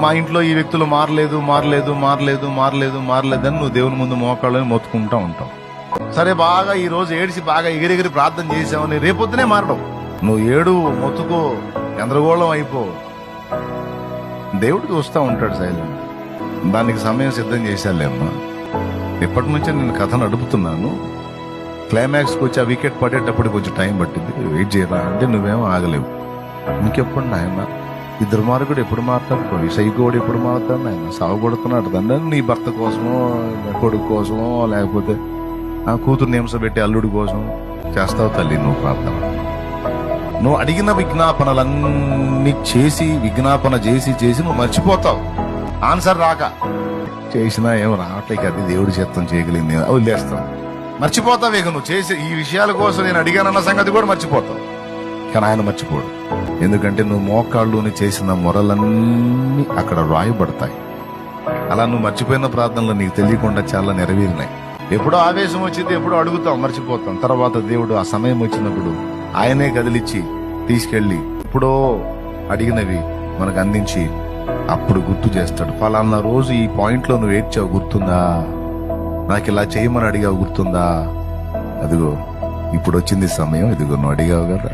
మా ఇంట్లో ఈ వ్యక్తులు మారలేదు మారలేదు మారలేదు మారలేదు మారలేదు అని నువ్వు దేవుని ముందు మోకాళ్ళని మొత్తుకుంటా ఉంటావు. సరే, బాగా ఈ రోజు ఏడిసి బాగా ఎగిరెగిరి ప్రార్థన చేసావని రేపొద్దునే మారడం. నువ్వు ఏడు, మొత్తుకో, గందరగోళం అయిపో, దేవుడు చూస్తూ ఉంటాడు సైలెంట్. దానికి సమయం సిద్ధం చేశాలేమ్మా. ఎప్పటి నుంచే నేను కథ నడుపుతున్నాను. క్లైమాక్స్కి వచ్చి ఆ వికెట్ పడేటప్పుడు కొంచెం టైం పట్టింది, వెయిట్ చేయరా అంటే నువ్వేమో ఆగలేవు. ఇంకెప్పుడు నాయన ఈ దుర్మార్గుడు ఎప్పుడు మారుతాడు, ఈ సైకోడు ఎప్పుడు మారుతాడు, నాయన సాగుపడుతున్నాడు తండ్రి. నీ భర్త కోసమో, కొడుకు కోసమో, లేకపోతే ఆ కూతురు నిమిషపెట్టి అల్లుడి కోసం చేస్తావు తల్లి నువ్వు ప్రార్థన. నువ్వు అడిగిన విజ్ఞాపనలన్నీ చేసి విజ్ఞాపన చేసి చేసి నువ్వు మర్చిపోతావు. ఆన్సర్ రాక చేసినా ఏం రావట్లేక అది దేవుడి చిత్తం చేయగలిగింది వదిలేస్తావు, మర్చిపోతావు. ఇక నువ్వు చేసే ఈ విషయాల కోసం నేను అడిగానన్న సంగతి కూడా మర్చిపోతావు. కానీ ఆయన మర్చిపోడు, ఎందుకంటే నువ్వు మోకాళ్ళుని చేసిన మొరలన్నీ అక్కడ రాయబడతాయి. అలా నువ్వు మర్చిపోయిన ప్రార్థనలు నీకు తెలియకుండా చాలా నెరవేరినాయి. ఎప్పుడో ఆవేశం వచ్చింది, ఎప్పుడో అడుగుతాం, మర్చిపోతాం. తర్వాత దేవుడు ఆ సమయం వచ్చినప్పుడు ఆయనే కదిలిచ్చి తీసుకెళ్లి ఎప్పుడో అడిగినవి మనకు అందించి అప్పుడు గుర్తు చేస్తాడు. ఫలానా రోజు ఈ పాయింట్ లో నువ్వు ఏడ్చావు గుర్తుందా, నాకు ఇలా చేయమని అడిగావు గుర్తుందా, అదిగో ఇప్పుడు వచ్చింది సమయం, ఇదిగో నువ్వు అడిగావు కదా.